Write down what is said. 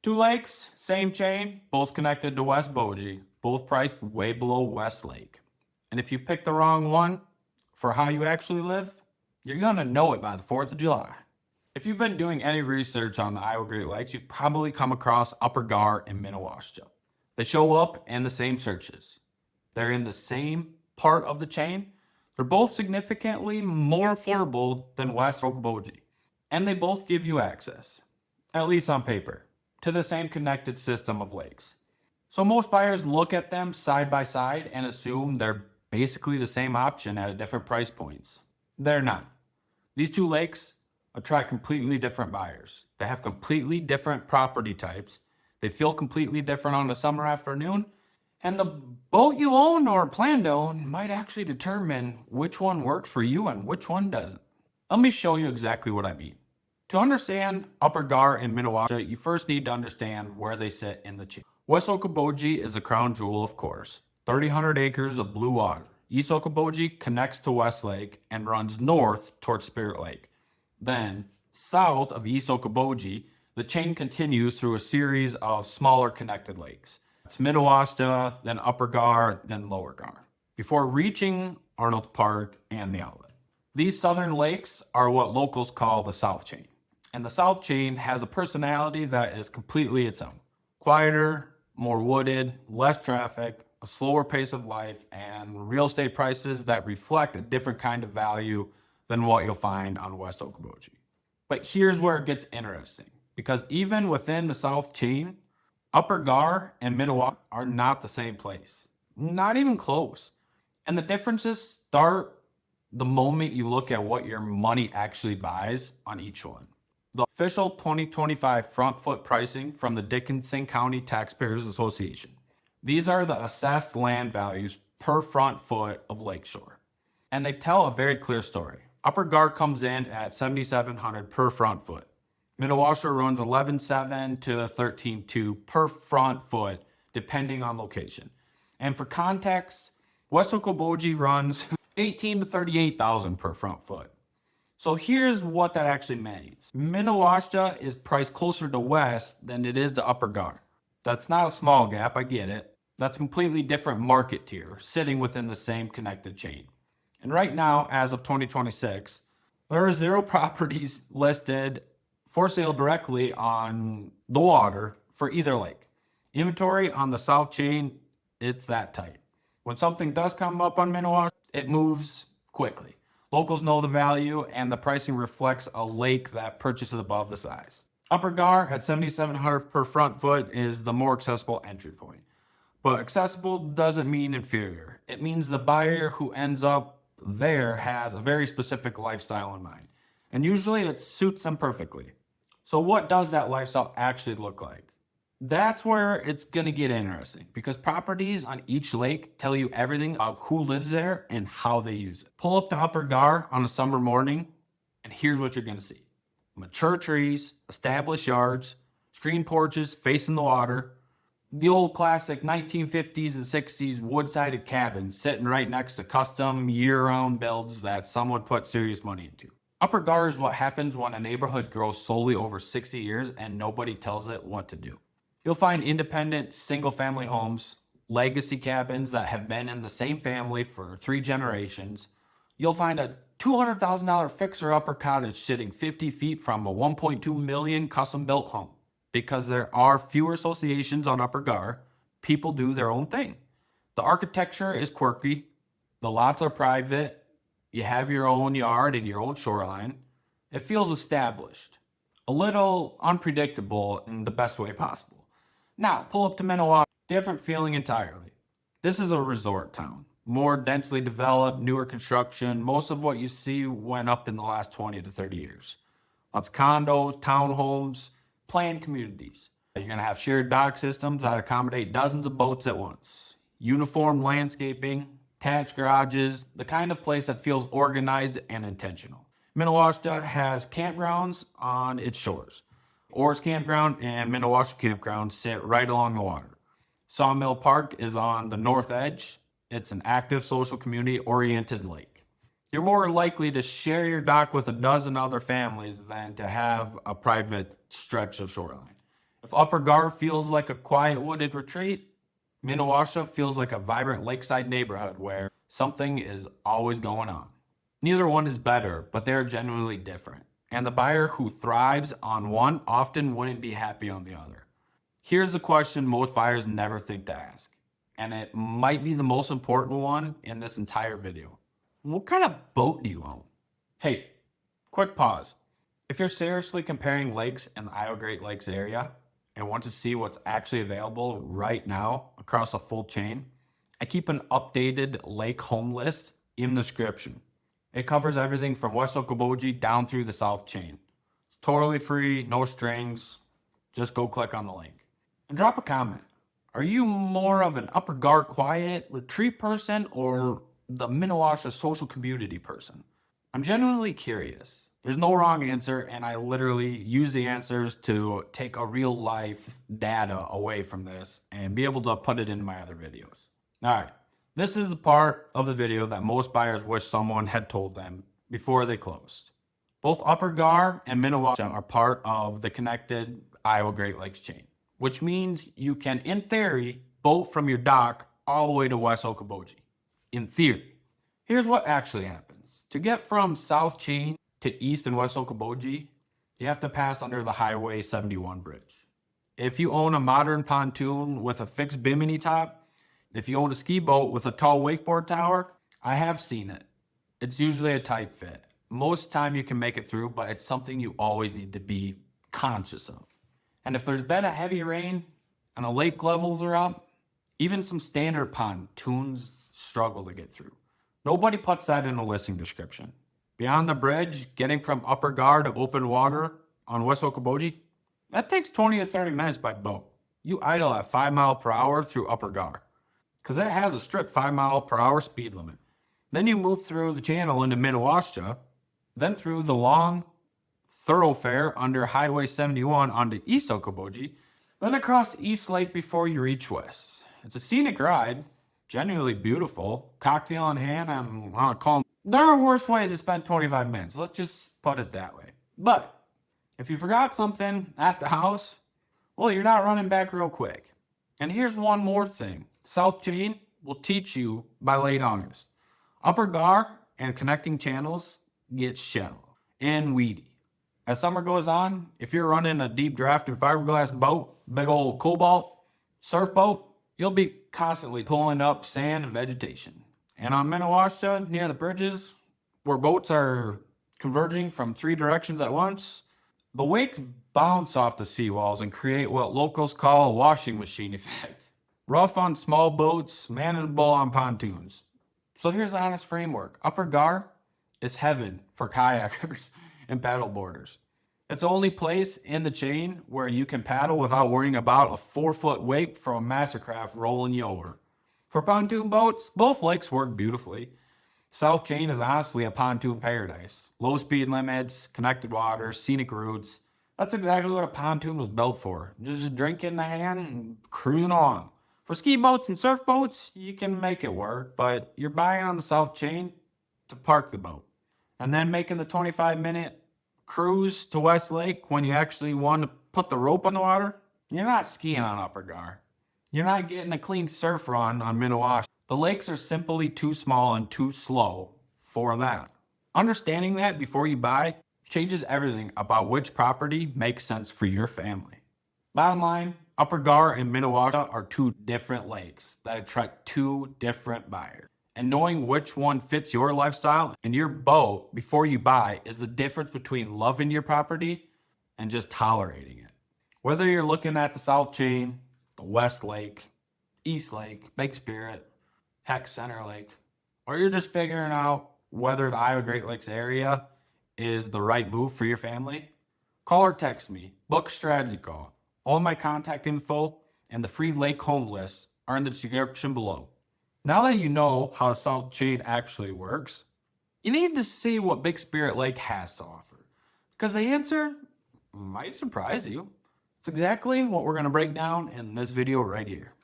Two lakes, same chain, both connected to West Okoboji, both priced way below West Lake. And if you pick the wrong one for how you actually live, you're gonna know it by the 4th of July. If you've been doing any research on the Iowa Great Lakes, you've probably come across Upper Gar and Minnewashta. They show up in the same searches. They're in the same part of the chain. They're both significantly more affordable than West Okoboji. And they both give you access, at least on paper, to the same connected system of lakes. So most buyers look at them side by side and assume they're basically the same option at different price points. They're not. These two lakes attract completely different buyers. They have completely different property types. They feel completely different on a summer afternoon. And the boat you own or plan to own might actually determine which one works for you and which one doesn't. Let me show you exactly what I mean. To understand Upper Gar and Minnewashta, you first need to understand where they sit in the chain. West Okoboji is a crown jewel, of course. 3,000 acres of blue water. East Okoboji connects to West Lake and runs north towards Spirit Lake. Then, south of East Okoboji, the chain continues through a series of smaller connected lakes. It's Minnewashta, then Upper Gar, then Lower Gar, before reaching Arnold Park and the outlet. These southern lakes are what locals call the South Chain. And the South Chain has a personality that is completely its own. Quieter, more wooded, less traffic, a slower pace of life, and real estate prices that reflect a different kind of value than what you'll find on West Okoboji. But here's where it gets interesting, because even within the South Chain, Upper Gar and Minnewashta are not the same place. Not even close. And the differences start the moment you look at what your money actually buys on each one. The official 2025 front foot pricing from the Dickinson County Taxpayers Association. These are the assessed land values per front foot of lakeshore. And they tell a very clear story. Upper Gar comes in at $7,700 per front foot. Minnewashta runs $11,700 to $13,200 per front foot, depending on location. And for context, West Okoboji runs $18,000 to $38,000 per front foot. So here's what that actually means. Minnewashta is priced closer to West than it is to Upper Gar. That's not a small gap, I get it. That's a completely different market tier, sitting within the same connected chain. And right now, as of 2026, there are 0 properties listed for sale directly on the water for either lake. Inventory on the South Chain, it's that tight. When something does come up on Minnewashta, it moves quickly. Locals know the value, and the pricing reflects a lake that purchases above the size. Upper Gar at $7,700 per front foot is the more accessible entry point. But accessible doesn't mean inferior. It means the buyer who ends up there has a very specific lifestyle in mind. And usually it suits them perfectly. So what does that lifestyle actually look like? That's where it's going to get interesting, because properties on each lake tell you everything about who lives there and how they use it. Pull up to Upper Gar on a summer morning, and here's what you're going to see. Mature trees, established yards, screen porches facing the water, the old classic 1950s and 60s wood-sided cabins sitting right next to custom year-round builds that someone put serious money into. Upper Gar is what happens when a neighborhood grows slowly over 60 years and nobody tells it what to do. You'll find independent single-family homes, legacy cabins that have been in the same family for 3 generations. You'll find a $200,000 fixer-upper cottage sitting 50 feet from a $1.2 million custom-built home. Because there are fewer associations on Upper Gar, people do their own thing. The architecture is quirky, the lots are private, you have your own yard and your own shoreline. It feels established, a little unpredictable in the best way possible. Now, pull up to Minnewashta, different feeling entirely. This is a resort town, more densely developed, newer construction. Most of what you see went up in the last 20 to 30 years. Lots of condos, townhomes, planned communities. You're going to have shared dock systems that accommodate dozens of boats at once. Uniform landscaping, attached garages, the kind of place that feels organized and intentional. Minnewashta has campgrounds on its shores. Orr's Campground and Minnewashta Campground sit right along the water. Sawmill Park is on the north edge. It's an active social community-oriented lake. You're more likely to share your dock with a dozen other families than to have a private stretch of shoreline. If Upper Gar feels like a quiet wooded retreat, Minnewashta feels like a vibrant lakeside neighborhood where something is always going on. Neither one is better, but they're genuinely different. And the buyer who thrives on one often wouldn't be happy on the other. Here's the question most buyers never think to ask, and it might be the most important one in this entire video. What kind of boat do you own? Hey, quick pause. If you're seriously comparing lakes in the Iowa Great Lakes area and want to see what's actually available right now across a full chain, I keep an updated lake home list in the description. It covers everything from West Okoboji down through the South Chain. Totally free, no strings. Just go click on the link. And drop a comment. Are you more of an Upper Gar quiet retreat person or the Minnewashta social community person? I'm genuinely curious. There's no wrong answer, and I literally use the answers to take a real life data away from this and be able to put it in my other videos. All right, this is the part of the video that most buyers wish someone had told them before they closed. Both Upper Gar and Minnewashta are part of the connected Iowa Great Lakes chain, which means you can, in theory, boat from your dock all the way to West Okoboji. In theory. Here's what actually happens. To get from South Chain to East and West Okoboji, you have to pass under the Highway 71 bridge. If you own a modern pontoon with a fixed bimini top, if you own a ski boat with a tall wakeboard tower, I have seen it. It's usually a tight fit. Most time you can make it through, but it's something you always need to be conscious of. And if there's been a heavy rain and the lake levels are up, even some standard pontoons struggle to get through. Nobody puts that in a listing description. Beyond the bridge, getting from Upper Gar to open water on West Okoboji, that takes 20 to 30 minutes by boat. You idle at 5 miles per hour through Upper Gar, because it has a strict 5 mile per hour speed limit. Then you move through the channel into Minnewashta, then through the long thoroughfare under Highway 71 onto East Okoboji, then across East Lake before you reach West. It's a scenic ride, genuinely beautiful, cocktail in hand, I'm on a calm. There are worse ways to spend 25 minutes, let's just put it that way. But if you forgot something at the house, well, you're not running back real quick. And here's one more thing. South Chain will teach you by late August. Upper Gar and connecting channels get shallow and weedy. As summer goes on, if you're running a deep drafted fiberglass boat, big old cobalt, surf boat, you'll be constantly pulling up sand and vegetation. And on Minnewashta, near the bridges, where boats are converging from 3 directions at once, the wakes bounce off the seawalls and create what locals call a washing machine effect. Rough on small boats, manageable on pontoons. So here's the honest framework. Upper Gar is heaven for kayakers and paddleboarders. It's the only place in the chain where you can paddle without worrying about a 4-foot wake from a mastercraft rolling you over. For pontoon boats, both lakes work beautifully. South Chain is honestly a pontoon paradise. Low speed limits, connected water, scenic routes. That's exactly what a pontoon was built for. Just a drink in the hand and cruising along. For ski boats and surf boats, you can make it work, but you're buying on the South Chain to park the boat. And then making the 25-minute cruise to West Lake when you actually want to put the rope on the water, you're not skiing on Upper Gar. You're not getting a clean surf run on Minnewashta. The lakes are simply too small and too slow for that. Understanding that before you buy changes everything about which property makes sense for your family. Bottom line, Upper Gar and Minnewashta are 2 different lakes that attract 2 different buyers. And knowing which one fits your lifestyle and your boat before you buy is the difference between loving your property and just tolerating it. Whether you're looking at the South Chain, the West Lake, East Lake, Big Spirit, heck, Center Lake, or you're just figuring out whether the Iowa Great Lakes area is the right move for your family, call or text me, book a strategy call. All my contact info and the free lake home list are in the description below. Now that you know how South Chain actually works, you need to see what Big Spirit Lake has to offer, because the answer might surprise you. It's exactly what we're going to break down in this video right here.